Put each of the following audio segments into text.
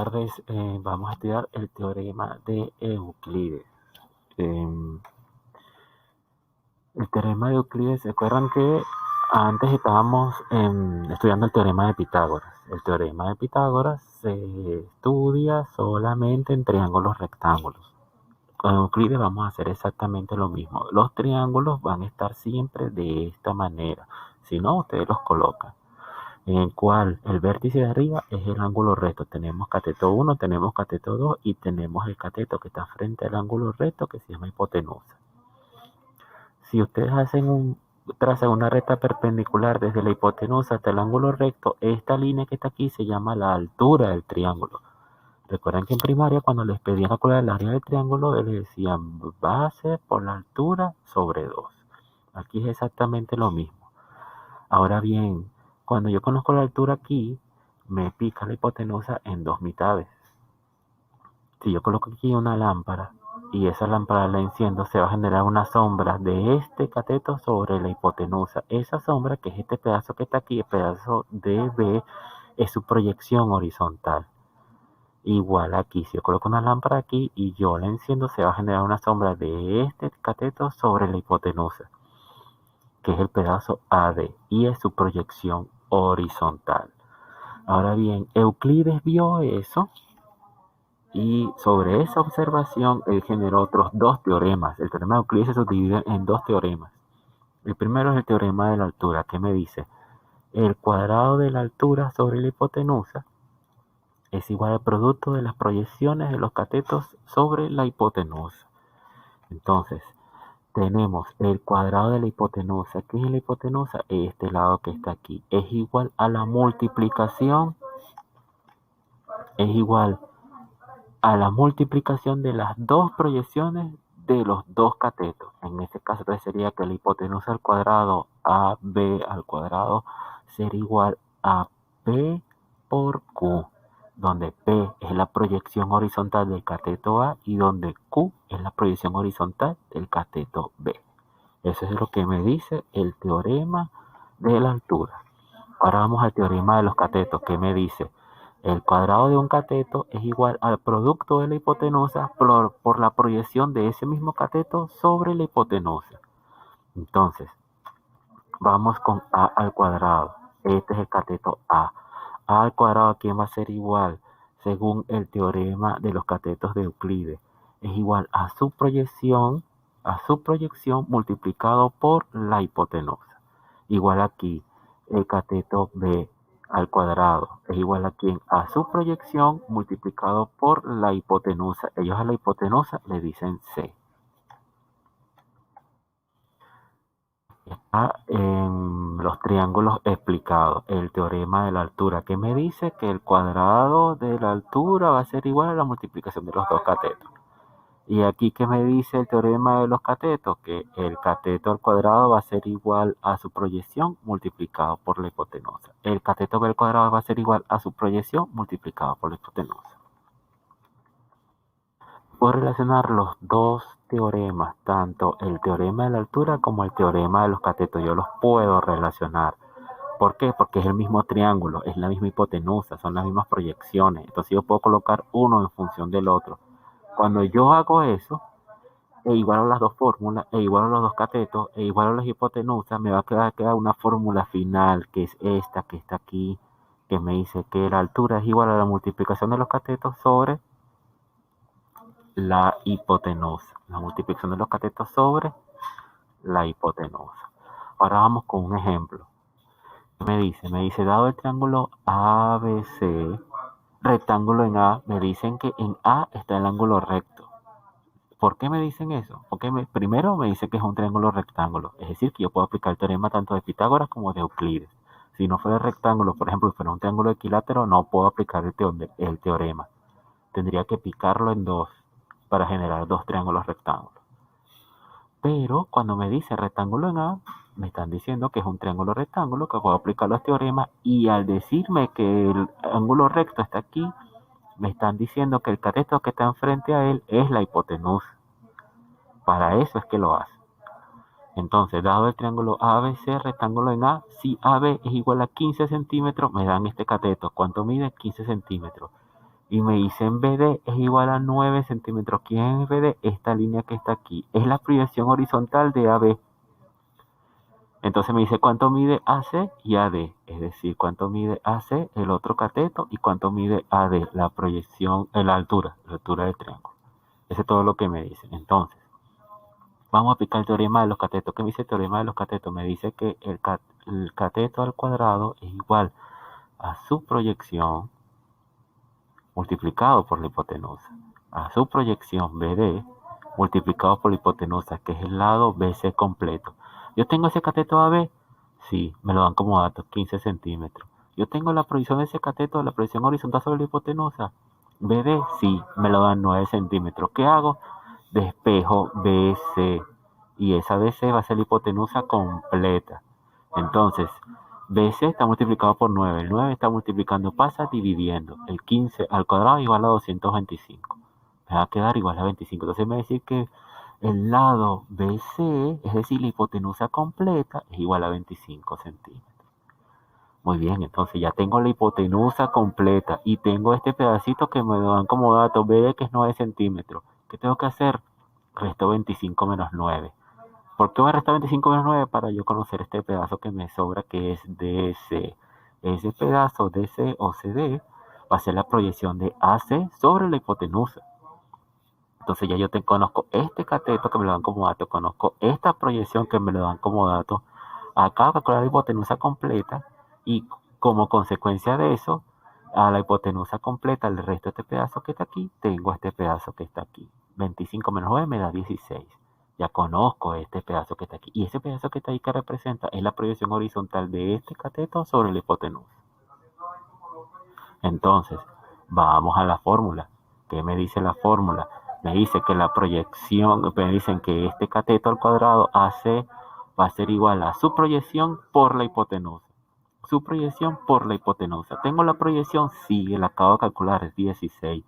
tardes. Vamos a estudiar el teorema de Euclides. El teorema de Euclides, ¿se acuerdan que antes estábamos estudiando el teorema de Pitágoras? El teorema de Pitágoras se estudia solamente en triángulos rectángulos. Con Euclides vamos a hacer exactamente lo mismo. Los triángulos van a estar siempre de esta manera. Si no, ustedes los colocan. En el cual el vértice de arriba es el ángulo recto. Tenemos cateto 1, tenemos cateto 2 y tenemos el cateto que está frente al ángulo recto que se llama hipotenusa. Si ustedes trazan una recta perpendicular desde la hipotenusa hasta el ángulo recto, esta línea que está aquí se llama la altura del triángulo. Recuerden que en primaria cuando les pedían calcular el área del triángulo, les decían base por la altura sobre 2. Aquí es exactamente lo mismo. Ahora bien, cuando yo conozco la altura aquí, me pica la hipotenusa en dos mitades. Si yo coloco aquí una lámpara y esa lámpara la enciendo, se va a generar una sombra de este cateto sobre la hipotenusa. Esa sombra, que es este pedazo que está aquí, el pedazo de B, es su proyección horizontal. Igual aquí, si yo coloco una lámpara aquí y yo la enciendo, se va a generar una sombra de este cateto sobre la hipotenusa, que es el pedazo AD, y es su proyección horizontal. Ahora bien, Euclides vio eso y sobre esa observación él generó otros dos teoremas. El teorema de Euclides se subdivide en dos teoremas. El primero es el teorema de la altura, que me dice el cuadrado de la altura sobre la hipotenusa es igual al producto de las proyecciones de los catetos sobre la hipotenusa. Entonces, tenemos el cuadrado de la hipotenusa. ¿Qué es la hipotenusa? Este lado que está aquí. Es igual a la multiplicación. Es igual a la multiplicación de las dos proyecciones de los dos catetos. En este caso sería que la hipotenusa al cuadrado AB al cuadrado sería igual a P por Q, donde P es la proyección horizontal del cateto A y donde Q es la proyección horizontal del cateto B. Eso es lo que me dice el teorema de la altura. Ahora vamos al teorema de los catetos, que me dice el cuadrado de un cateto es igual al producto de la hipotenusa por la proyección de ese mismo cateto sobre la hipotenusa. Entonces, vamos con A al cuadrado. Este es el cateto A. A al cuadrado, ¿a quién va a ser igual? Según el teorema de los catetos de Euclides. Es igual a su proyección multiplicado por la hipotenusa. Igual aquí, el cateto B al cuadrado es igual a su proyección multiplicado por la hipotenusa. Ellos a la hipotenusa le dicen C. Está en los triángulos explicados, el teorema de la altura, que me dice que el cuadrado de la altura va a ser igual a la multiplicación de los dos catetos. Y aquí que me dice el teorema de los catetos, que el cateto al cuadrado va a ser igual a su proyección multiplicado por la hipotenusa. El cateto B al cuadrado va a ser igual a su proyección multiplicado por la hipotenusa. Puedo relacionar los dos teoremas, tanto el teorema de la altura como el teorema de los catetos. Yo los puedo relacionar. ¿Por qué? Porque es el mismo triángulo, es la misma hipotenusa, son las mismas proyecciones. Entonces yo puedo colocar uno en función del otro. Cuando yo hago eso, e igualo las dos fórmulas, e igualo los dos catetos, e igualo las hipotenusas, me va a quedar una fórmula final, que es esta, que está aquí, que me dice que la altura es igual a la multiplicación de los catetos sobre la hipotenusa. La multiplicación de los catetos sobre la hipotenusa. Ahora vamos con un ejemplo. Me dice, dado el triángulo ABC, rectángulo en A, me dicen que en A está el ángulo recto. ¿Por qué me dicen eso? Porque primero me dice que es un triángulo rectángulo. Es decir, que yo puedo aplicar el teorema tanto de Pitágoras como de Euclides. Si no fuera rectángulo, por ejemplo, si fuera un triángulo equilátero, no puedo aplicar el teorema. Tendría que picarlo en dos para generar dos triángulos rectángulos. Pero cuando me dice rectángulo en A, me están diciendo que es un triángulo rectángulo, que puedo aplicar los teoremas, y al decirme que el ángulo recto está aquí, me están diciendo que el cateto que está enfrente a él es la hipotenusa. Para eso es que lo hace. Entonces, dado el triángulo ABC, rectángulo en A, si AB es igual a 15 centímetros, me dan este cateto. ¿Cuánto mide? 15 centímetros. Y me dicen BD es igual a 9 centímetros. ¿Quién es BD? Esta línea que está aquí. Es la proyección horizontal de AB. Entonces me dice cuánto mide AC y AD. Es decir, cuánto mide AC, el otro cateto, y cuánto mide AD, la proyección, la altura del triángulo. Eso es todo lo que me dice. Entonces, vamos a aplicar el teorema de los catetos. ¿Qué me dice el teorema de los catetos? Me dice que el cateto al cuadrado es igual a su proyección multiplicado por la hipotenusa, a su proyección BD multiplicado por la hipotenusa, que es el lado BC completo. Yo tengo ese cateto AB, sí, me lo dan como dato, 15 centímetros. Yo tengo la proyección de ese cateto, la proyección horizontal sobre la hipotenusa, BD, sí, me lo dan 9 centímetros. ¿Qué hago? Despejo BC, y esa BC va a ser la hipotenusa completa. Entonces, BC está multiplicado por 9. El 9 está multiplicando, pasa dividiendo. El 15 al cuadrado igual a 225. Me va a quedar igual a 25. Entonces me va a decir que el lado BC, es decir, la hipotenusa completa, es igual a 25 centímetros. Muy bien, entonces ya tengo la hipotenusa completa y tengo este pedacito que me dan como dato, BD, que es 9 centímetros. ¿Qué tengo que hacer? Resto 25 menos 9. ¿Por qué voy a restar 25 menos 9? Para yo conocer este pedazo que me sobra, que es DC. Ese pedazo DC o CD va a ser la proyección de AC sobre la hipotenusa. Entonces ya yo conozco este cateto que me lo dan como dato, conozco esta proyección que me lo dan como dato. Acá calcular la hipotenusa completa y como consecuencia de eso, a la hipotenusa completa, el resto de este pedazo que está aquí, tengo este pedazo que está aquí. 25 menos 9 me da 16. Ya conozco este pedazo que está aquí. Y ese pedazo que está ahí que representa es la proyección horizontal de este cateto sobre la hipotenusa. Entonces, vamos a la fórmula. ¿Qué me dice la fórmula? Me dice que la proyección, me dicen que este cateto al cuadrado AC va a ser igual a su proyección por la hipotenusa. Su proyección por la hipotenusa. ¿Tengo la proyección? Sí, la acabo de calcular, es 16.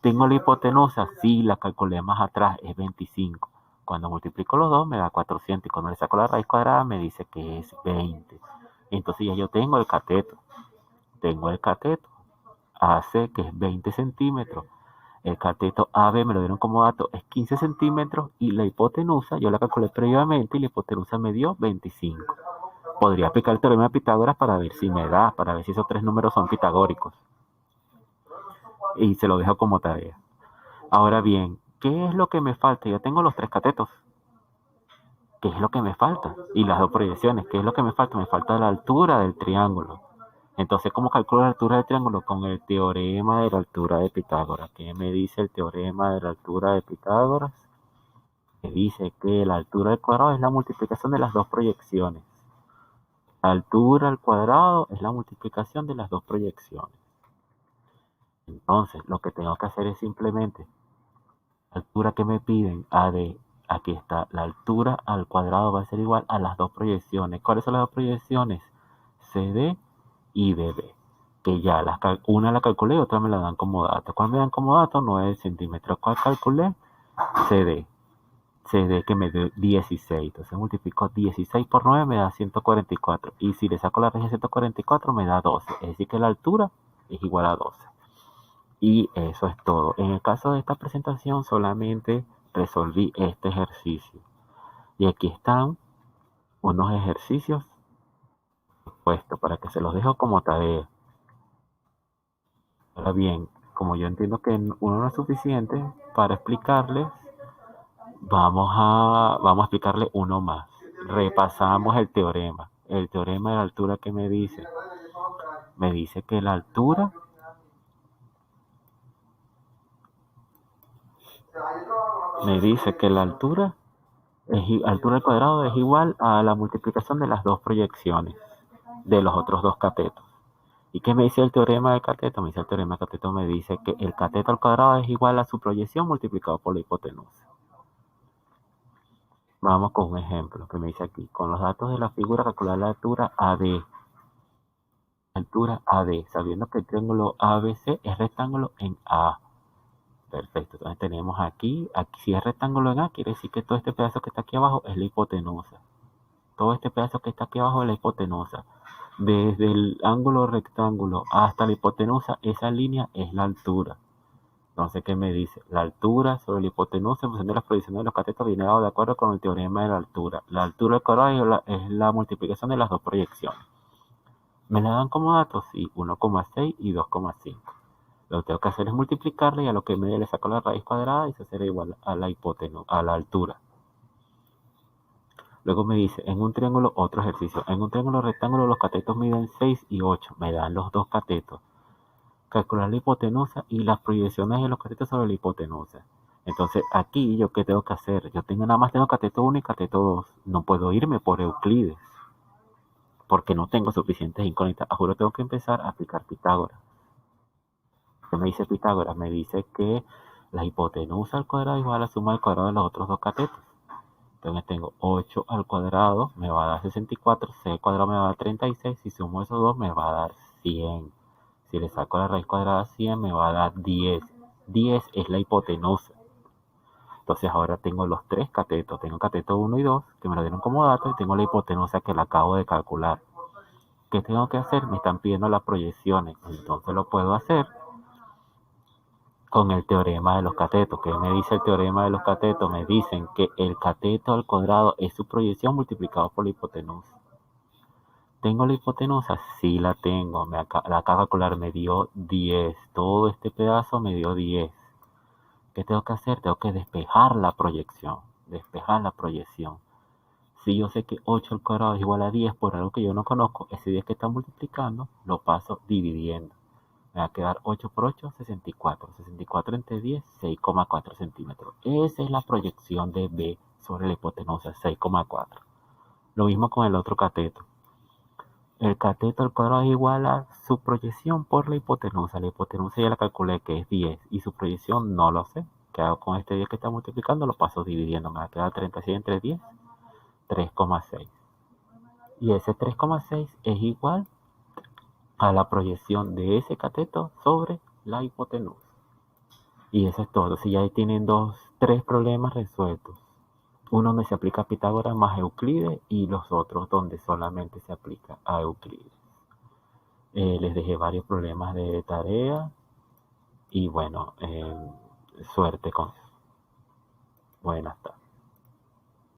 ¿Tengo la hipotenusa? Sí, la calculé más atrás, es 25. Cuando multiplico los dos me da 400 y cuando le saco la raíz cuadrada me dice que es 20. Entonces ya yo tengo el cateto. Tengo el cateto AC, que es 20 centímetros. El cateto AB me lo dieron como dato, es 15 centímetros y la hipotenusa, yo la calculé previamente y la hipotenusa me dio 25. Podría aplicar el teorema de Pitágoras para ver si me da, para ver si esos tres números son pitagóricos. Y se lo dejo como tarea. Ahora bien, ¿qué es lo que me falta? Ya tengo los tres catetos. ¿Qué es lo que me falta? Y las dos proyecciones, ¿qué es lo que me falta? Me falta la altura del triángulo. Entonces, ¿cómo calculo la altura del triángulo? Con el teorema de la altura de Pitágoras. ¿Qué me dice el teorema de la altura de Pitágoras? Me dice que la altura del cuadrado es la multiplicación de las dos proyecciones. La altura al cuadrado es la multiplicación de las dos proyecciones. Entonces, lo que tengo que hacer es simplemente la altura que me piden, AD, aquí está, la altura al cuadrado va a ser igual a las dos proyecciones. ¿Cuáles son las dos proyecciones? CD y BB, que ya una la calculé y otra me la dan como dato. ¿Cuál me dan como dato? 9 centímetros. ¿Cuál calculé? CD. CD que me dio 16. Entonces multiplico 16 por 9 me da 144. Y si le saco la raíz de 144 me da 12. Es decir que la altura es igual a 12. Y eso es todo. En el caso de esta presentación solamente resolví este ejercicio. Y aquí están unos ejercicios puestos para que se los dejo como tarea. Ahora bien, como yo entiendo que uno no es suficiente para explicarles, vamos a explicarle uno más. Repasamos el teorema. El teorema de la altura que me dice que la altura altura al cuadrado es igual a la multiplicación de las dos proyecciones de los otros dos catetos. ¿Y qué me dice el teorema del cateto? Me dice el teorema del cateto, me dice que el cateto al cuadrado es igual a su proyección multiplicado por la hipotenusa. Vamos con un ejemplo que me dice aquí. Con los datos de la figura, calcular la altura AD. Altura AD, sabiendo que el triángulo ABC es rectángulo en A. Perfecto, entonces tenemos aquí si es rectángulo en A, quiere decir que todo este pedazo que está aquí abajo es la hipotenusa. Todo este pedazo que está aquí abajo es la hipotenusa. Desde el ángulo rectángulo hasta la hipotenusa, esa línea es la altura. Entonces, ¿qué me dice? La altura sobre la hipotenusa en función de las proyecciones de los catetos viene dado de acuerdo con el teorema de la altura. La altura del cuadrado es la multiplicación de las dos proyecciones. ¿Me la dan como datos? Sí, 1,6 y 2,5. Lo que tengo que hacer es multiplicarle y a lo que me dé le saco la raíz cuadrada y eso será igual a la hipotenusa, a la altura. Luego me dice, en un triángulo, otro ejercicio. En un triángulo rectángulo los catetos miden 6 y 8. Me dan los dos catetos. Calcular la hipotenusa y las proyecciones de los catetos sobre la hipotenusa. Entonces, aquí, ¿yo qué tengo que hacer? Yo nada más tengo cateto 1 y cateto 2. No puedo irme por Euclides, porque no tengo suficientes incógnitas. Juro, tengo que empezar a aplicar Pitágoras. ¿Qué me dice Pitágoras? Me dice que la hipotenusa al cuadrado es igual a la suma al cuadrado de los otros dos catetos. Entonces tengo 8 al cuadrado, me va a dar 64, 6 al cuadrado me va a dar 36, si sumo esos dos me va a dar 100. Si le saco la raíz cuadrada a 100 me va a dar 10. 10 es la hipotenusa. Entonces ahora tengo los tres catetos, tengo cateto 1 y 2 que me lo dieron como dato y tengo la hipotenusa que la acabo de calcular. ¿Qué tengo que hacer? Me están pidiendo las proyecciones, entonces lo puedo hacer con el teorema de los catetos. ¿Qué me dice el teorema de los catetos? Me dicen que el cateto al cuadrado es su proyección multiplicado por la hipotenusa. ¿Tengo la hipotenusa? Sí la tengo. La acabo de calcular, me dio 10. Todo este pedazo me dio 10. ¿Qué tengo que hacer? Tengo que despejar la proyección. Despejar la proyección. Si yo sé que 8 al cuadrado es igual a 10 por algo que yo no conozco, ese 10 que está multiplicando lo paso dividiendo. Me va a quedar 8 por 8, 64. 64 entre 10, 6,4 centímetros. Esa es la proyección de B sobre la hipotenusa, 6,4. Lo mismo con el otro cateto. El cateto al cuadrado es igual a su proyección por la hipotenusa. La hipotenusa ya la calculé que es 10 y su proyección no lo sé. ¿Qué hago con este 10 que está multiplicando? Lo paso dividiendo. Me va a quedar 36 entre 10, 3,6. Y ese 3,6 es igual a la proyección de ese cateto sobre la hipotenusa. Y eso es todo. Si ya ahí tienen tres problemas resueltos. Uno donde se aplica a Pitágoras más Euclides y los otros donde solamente se aplica a Euclides. Les dejé varios problemas de tarea y bueno, suerte con eso. Buenas tardes.